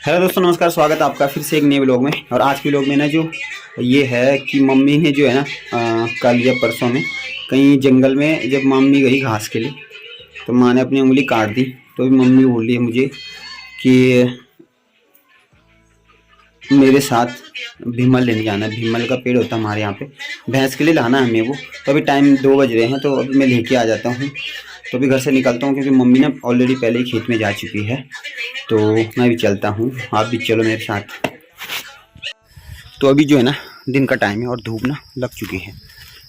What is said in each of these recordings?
Hello दोस्तों, नमस्कार। स्वागत है आपका फिर से एक नए व्लॉग में। और आज के व्लॉग में ना जो ये है कि मम्मी ने जो है ना कल या परसों में कहीं जंगल में जब मम्मी गई घास के लिए तो माँ ने अपनी उंगली काट दी। तो अभी मम्मी बोल रही है मुझे कि मेरे साथ भीमल लेने जाना है। भीमल का पेड़ होता है हमारे यहाँ पे, भैंस के लिए लाना है हमें वो। तो अभी टाइम 2 बज रहे हैं तो अभी मैं लेके आ जाता हूँ। तो अभी घर से निकलता हूँ क्योंकि मम्मी ना ऑलरेडी पहले ही खेत में जा चुकी है। तो मैं भी चलता हूँ, आप भी चलो मेरे साथ। तो अभी जो है ना दिन का टाइम है और धूप ना लग चुकी है।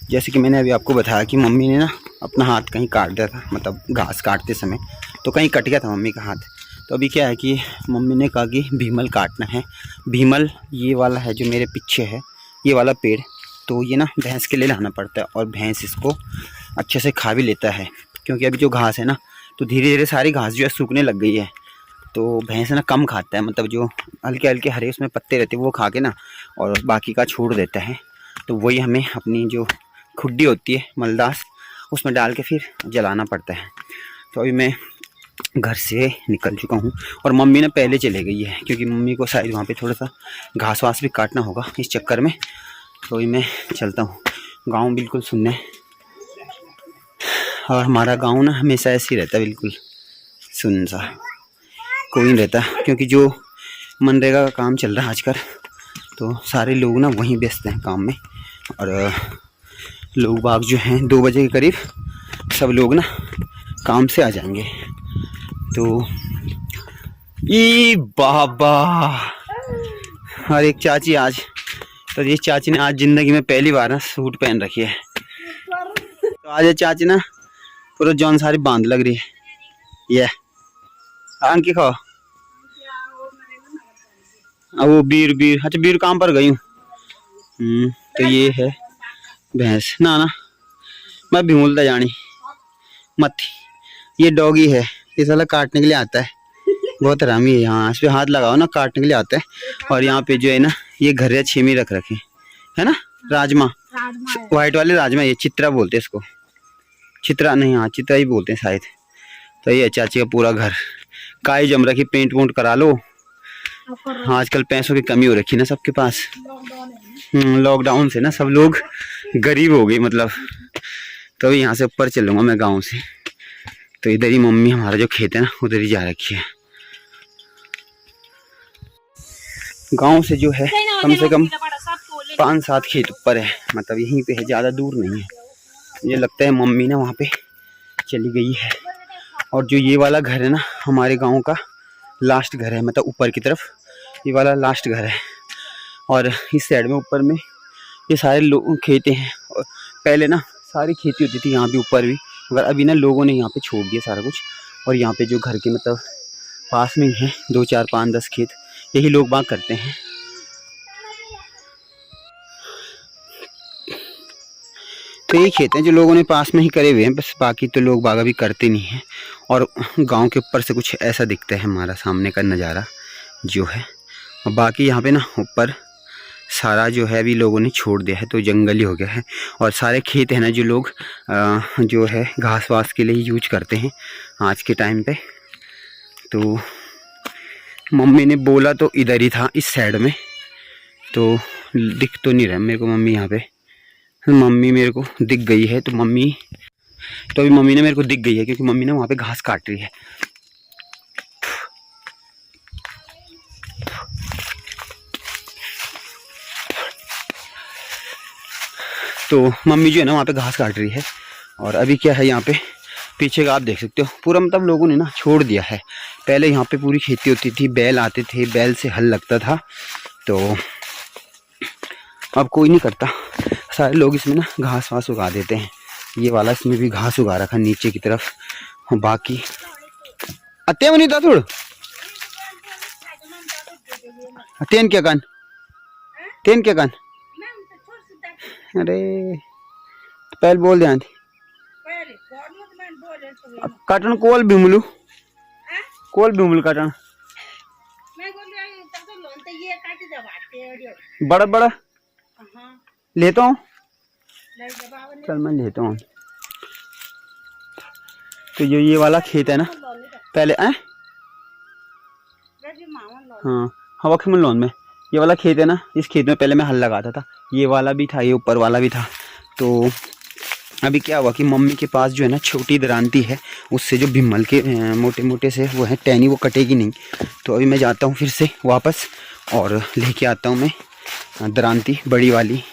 जैसे कि मैंने अभी आपको बताया कि मम्मी ने ना अपना हाथ कहीं काट दिया था, मतलब घास काटते समय तो कहीं कट गया था मम्मी का हाथ। तो अभी क्या है कि मम्मी ने कहा कि भीमल काटना है। भीमल ये वाला है जो मेरे पीछे है, ये वाला पेड़। तो ये ना भैंस के लिए लाना पड़ता है और भैंस इसको अच्छे से खा भी लेता है, क्योंकि अभी जो घास है ना तो धीरे धीरे सारी घास जो है सूखने लग गई है। तो भैंस ना कम खाता है, मतलब जो हल्के हल्के हरे उसमें पत्ते रहते हैं वो खा के ना और बाकी का छोड़ देता है। तो वही हमें अपनी जो खुड्डी होती है मलदास उसमें डाल के फिर जलाना पड़ता है। तो अभी मैं घर से निकल चुका हूँ और मम्मी ने पहले चले गई है, क्योंकि मम्मी को शायद वहाँ पे थोड़ा सा घास वास भी काटना होगा इस चक्कर में। तो अभी मैं चलता हूँ। गाँव बिल्कुल सुनने, और हमारा गाँव ना हमेशा ऐसे ही रहता है, बिल्कुल सुन सा, कोई नहीं रहता। क्योंकि जो मनरेगा का काम चल रहा है आजकल, तो सारे लोग ना वहीं व्यस्त हैं काम में। और लोग बाग जो हैं 2 बजे के करीब सब लोग ना काम से आ जाएंगे। तो ई बाबा, और एक चाची आज, तो ये चाची ने आज ज़िंदगी में पहली बार ना सूट पहन रखी है। तो आज ये चाची ना पूरा जौन सारी बांध लग रही है। ये आंकी खाओ। अब वो बीर बीर, अच्छा बीर काम पर गई हूँ। तो ये है भैंस ना ना, मैं भी भूलता जानी मत। ये डॉगी है, ये साला काटने के लिए आता है, बहुत हरामी है। यहाँ इस पे हाथ लगाओ ना काटने के लिए आता है। और यहाँ पे जो है ना ये घरिया छीमी रख रखे है ना, राजमा, व्हाइट वाले राजमा, ये चित्रा बोलते हैं इसको। चित्रा नहीं, हाँ चित्रा ही बोलते हैं शायद। तो ये चाची का पूरा घर काई जम रखी, पेंट वोंट करा लो। आजकल पैसों की कमी हो रखी ना सबके पास। लॉकडाउन से ना सब लोग गरीब हो गए मतलब। तो यहाँ से ऊपर चलूँगा मैं गांव से। तो इधर ही मम्मी हमारा जो खेत है ना उधर ही जा रखी है। गांव से जो है कम से कम 5-7 खेत ऊपर है, मतलब यहीं पे है, ज़्यादा दूर नहीं है। मुझे लगता है मम्मी ना वहाँ पे चली गई है। और जो ये वाला घर है ना हमारे गाँव का लास्ट घर है, मतलब ऊपर की तरफ ये वाला लास्ट घर है। और इस साइड में ऊपर में ये सारे लोग खेते हैं। और पहले ना सारी खेती होती थी यहाँ भी ऊपर भी, मगर अभी ना लोगों ने यहाँ पे छोड़ दिया सारा कुछ। और यहाँ पे जो घर के मतलब पास में है 2, 4, 5, 10 खेत, यही लोग बाग करते हैं। तो यही खेत हैं जो लोगों ने पास में ही करे हुए हैं, बस बाकी तो लोग बाग अभी करते नहीं हैं। और गांव के ऊपर से कुछ ऐसा दिखता है हमारा सामने का नज़ारा जो है। और बाकी यहाँ पे ना ऊपर सारा जो है अभी लोगों ने छोड़ दिया है, तो जंगल ही हो गया है। और सारे खेत है ना जो लोग जो है घास वास के लिए यूज करते हैं आज के टाइम पे। तो मम्मी ने बोला तो इधर ही था, इस साइड में, तो दिख तो नहीं रहा मेरे को मम्मी यहाँ पे। मम्मी मेरे को दिख गई है, तो अभी मम्मी ने मेरे को दिख गई है, क्योंकि मम्मी ने वहाँ पे घास काट रही है। तो मम्मी जो है ना वहाँ पे घास काट रही है। और अभी क्या है यहाँ पे पीछे का आप देख सकते हो, पूरा मतलब लोगों ने ना छोड़ दिया है। पहले यहाँ पे पूरी खेती होती थी, बैल आते थे, बैल से हल लगता था। तो अब कोई नहीं करता, सारे लोग इसमें ना घास वास उगा देते हैं। ये वाला इसमें भी घास उगा रखा नीचे की तरफ। और बाकी अत्या नहीं था थोड़ा तेन क्या कान, तेन क्या कान, अरे पहले बोल दे काटन कोल भीमलू, कोल भीमलू काटन बड़ा बड़ा लेता हूँ, चल मैं लेता हूँ। तो ये वाला खेत है ना पहले हाँ हवा खिमन लॉन में ये वाला खेत है ना, इस खेत में पहले मैं हल लगाता था, ये वाला भी था, ये ऊपर वाला भी था। तो अभी क्या हुआ कि मम्मी के पास जो है ना छोटी दरांती है, उससे जो भिमल के मोटे मोटे से वो है टहनी, वो कटेगी नहीं। तो अभी मैं जाता हूँ फिर से वापस और लेके आता हूँ मैं दरांती बड़ी वाली।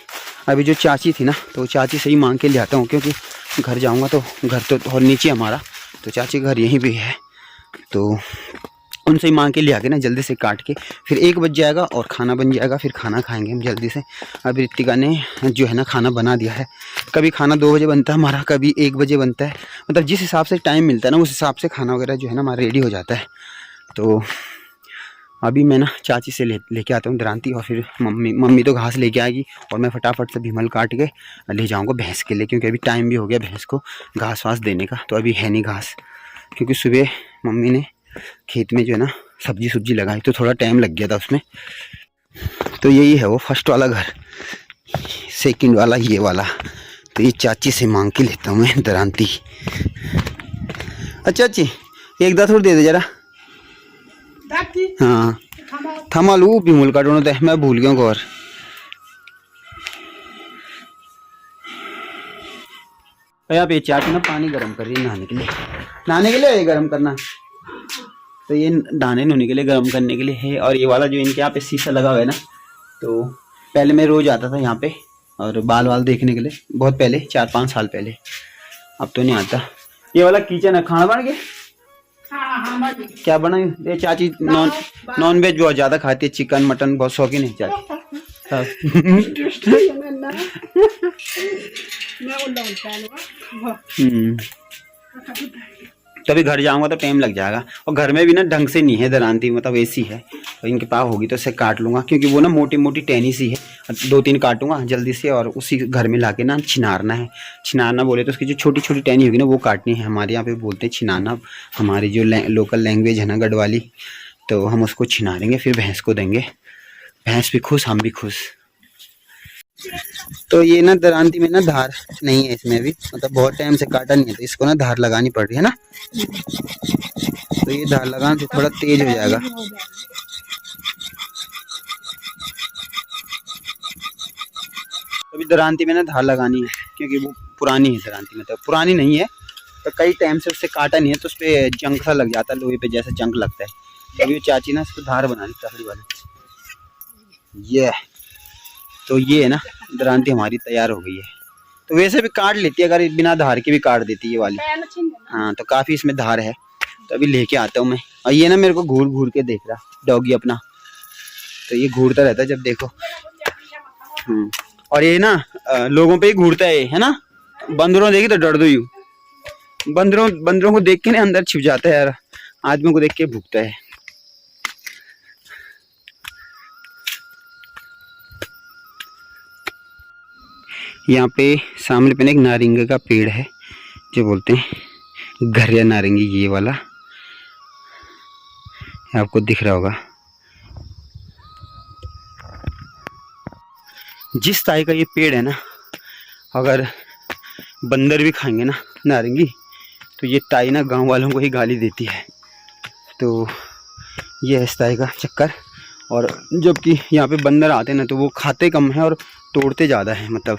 अभी जो चाची थी ना, तो चाची से ही मांग के ले आता हूँ, क्योंकि घर जाऊँगा तो घर तो और नीचे हमारा, तो चाची घर यहीं भी है, तो उनसे ही मांग के ले आके ना जल्दी से काट के फिर 1 बज जाएगा और खाना बन जाएगा, फिर खाना खाएंगे हम जल्दी से। अभी रितिका ने जो है ना खाना बना दिया है। कभी खाना 2 बजे बनता है हमारा, कभी 1 बजे बनता है, मतलब जिस हिसाब से टाइम मिलता है ना उस हिसाब से खाना वगैरह जो है ना हमारा रेडी हो जाता है। तो अभी मैं ना चाची से लेके आता हूँ दरांती, और फिर मम्मी तो घास लेके आएगी और मैं फटाफट से भिमल काट के ले जाऊँगा भैंस के लिए, क्योंकि अभी टाइम भी हो गया भैंस को घास वास देने का। तो अभी है नहीं घास, क्योंकि सुबह मम्मी ने खेत में जो है ना सब्जी लगाई, तो थोड़ा टाइम लग गया था उसमें। तो यही है वो फर्स्ट वाला घर, सेकंड वाला ये वाला। तो ये चाची से मांग के लेता हूँ मैं दरांती। अच्छा चाची एक दात और दे दे जरा। हाँ थमा लू भिमुल का दोनों दे, मैं भूल गया हूँ। और यहाँ पे चाची ना पानी गर्म कर रही है नहाने के लिए ये गर्म करना, तो ये नहाने नूने के लिए गर्म करने के लिए है। और ये वाला जो इनके यहाँ पे शीशा लगा हुआ है ना, तो पहले मैं रोज आता था यहाँ पे और बाल वाल देखने के लिए, बहुत पहले 4-5 साल पहले, अब तो नहीं आता। ये वाला किचन है, खाना बन गया? क्या बना ये चाची? नॉन वेज बहुत ज्यादा खाती है, चिकन मटन बहुत शौकीन है चाची। तभी घर जाऊंगा तो टाइम लग जाएगा, और घर में भी ना ढंग से नहीं है दरांती, मतलब ऐसी है। तो इनके पास होगी तो इसे काट लूंगा, क्योंकि वो ना मोटी मोटी टहनी सी है, 2-3 काटूंगा जल्दी से, और उसी घर में लाके ना छिनारना है। छिनारना बोले तो उसकी जो छोटी छोटी टहनी होगी ना वो काटनी है, हमारे यहाँ पे बोलते हैं छिनारना, हमारी जो लोकल लैंग्वेज है ना गढ़वाली, तो हम उसको छिनारेंगे, फिर भैंस को देंगे। भैंस भी खुश, हम भी खुश। तो ये ना दरांती में ना धार नहीं है इसमें भी, मतलब बहुत टाइम से काटा नहीं है, तो इसको ना धार लगानी पड़ रही है ना। तो ये धार लगाना तो थोड़ा तेज हो जाएगा। अभी दरांती में ना धार लगानी है, क्योंकि वो पुरानी है दरांती, मतलब पुरानी नहीं है, तो कई टाइम से उससे काटा नहीं है, तो उस पर जंग सा लग जाता है, लोहे पे जैसा जंग लगता है। अभी चाची ना इसको धार बना ली तकड़ी वाली। ये तो ये है ना दरांती हमारी तैयार हो गई है। तो वैसे भी काट लेती है, अगर बिना धार के भी काट देती है ये वाली। हाँ तो काफ़ी इसमें धार है, तो अभी लेके आता हूँ मैं। और ये ना मेरे को घूर घूर के देख रहा डॉगी अपना, तो ये घूरता रहता है जब देखो। और ये ना लोगों पे ही घूरता है ना। बंदरों देखी तो डर दो यूँ, बंदरों को देख के ना अंदर छिप जाता है यार, आदमी को देख के भूखता है। यहाँ पे सामने पे एक नारंगी का पेड़ है, जो बोलते हैं घरिया नारंगी, ये वाला आपको दिख रहा होगा। जिस ताई का ये पेड़ है ना, अगर बंदर भी खाएंगे ना नारंगी, तो ये ताई ना गांव वालों को ही गाली देती है। तो ये है इस ताई का चक्कर। और जबकि यहाँ पे बंदर आते हैं ना, तो वो खाते कम है और तोड़ते ज़्यादा है, मतलब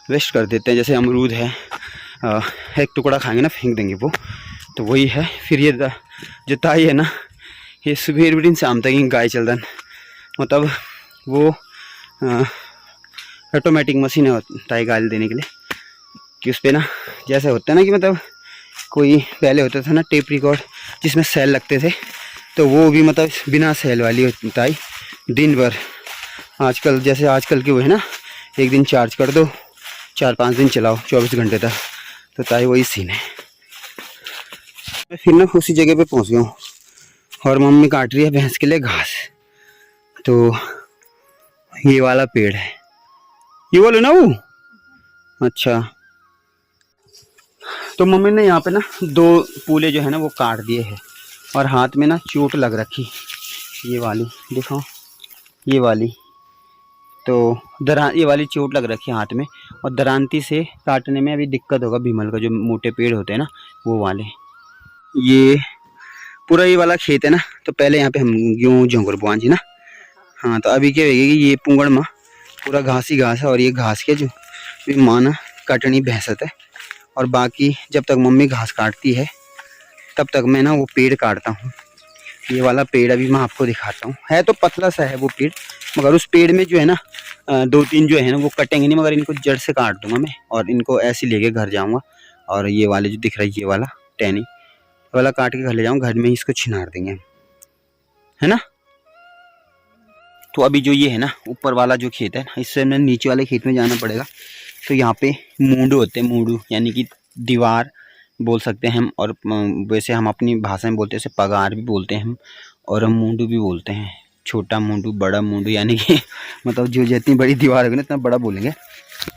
वेस्ट कर देते हैं। जैसे अमरूद है, एक टुकड़ा खाएंगे ना फेंक देंगे वो, तो वही है। फिर ये जो ताई है ना, ये सुबह दिन शाम तक ही गाय चल रहा, मतलब वो ऑटोमेटिक मशीन है ताई गाली देने के लिए, कि उस पर ना जैसे होता है ना कि मतलब कोई पहले होता था ना टेप रिकॉर्ड जिसमें सेल लगते थे, तो वो भी मतलब बिना सेल वाली ताई दिन भर, आजकल जैसे आजकल के वो है ना, एक दिन चार्ज कर दो, 4-5 दिन चलाओ 24 घंटे तक, तो ताई वही सीन है। मैं फिर ना उसी जगह पे पहुंच गया हूँ, और मम्मी काट रही है भैंस के लिए घास। तो ये वाला पेड़ है, ये बोलो ना वो। अच्छा, तो मम्मी ने यहाँ पे ना 2 पूले जो है ना वो काट दिए हैं, और हाथ में ना चोट लग रखी, ये वाली देखो, ये वाली, तो ये वाली चोट लग रखी है हाथ में। और दरांती से काटने में अभी दिक्कत होगा, भीमल का जो मोटे पेड़ होते हैं ना वो वाले। ये पूरा ये वाला खेत है ना, तो पहले यहाँ पे हम गेहूँ जोंगर बुआ जी ना। हाँ तो अभी क्या होगी कि ये पुंगड़ माँ पूरा घास ही घास है, और ये घास के जो माँ ना कटनी भैंसत है, और बाकी जब तक मम्मी घास काटती है तब तक मैं ना वो पेड़ काटता हूँ। ये वाला पेड़ अभी मैं आपको दिखाता हूँ, है तो पतला सा है वो पेड़, मगर उस पेड़ में जो है ना 2-3 जो है ना वो कटेंगे नहीं, मगर इनको जड़ से काट दूंगा मैं, और इनको ऐसे लेके घर जाऊँगा। और ये वाले जो दिख रहा है ये वाला टहनी वाला काट के घर ले जाऊँगा, घर में ही इसको छिनार देंगे, है ना। तो अभी जो ये है ना ऊपर वाला जो खेत है, इससे हमें नीचे वाले खेत में जाना पड़ेगा। तो यहाँ पे मूंडू होते हैं, मूंडू यानी कि दीवार बोल सकते हैं हम, और वैसे हम अपनी भाषा में बोलते हैं, जैसे पगार भी बोलते हैं हम, और हम मूंडू भी बोलते हैं। छोटा मूंडू, बड़ा मूंडू, यानी कि मतलब जो जितनी बड़ी दीवार होगी ना इतना बड़ा बोलेंगे।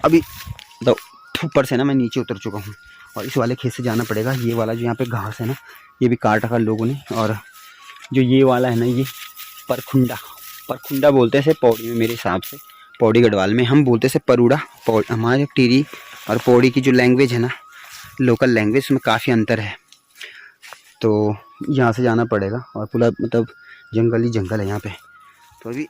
अभी तो ऊपर से ना मैं नीचे उतर चुका हूँ, और इस वाले खेत से जाना पड़ेगा। ये वाला जो यहाँ पे घास है ना ये भी काट रखा लोगों ने, और जो ये वाला है ना ये परखुंडा बोलते हैं पौड़ी में, मेरे हिसाब से पौड़ी गढ़वाल में हम बोलते हैं परूड़ा। हमारे टिहरी और पौड़ी की जो लैंग्वेज है ना, लोकल लैंग्वेज, उसमें काफ़ी अंतर है। तो यहाँ से जाना पड़ेगा, और पूरा मतलब जंगल ही जंगल है यहाँ पे। तो अभी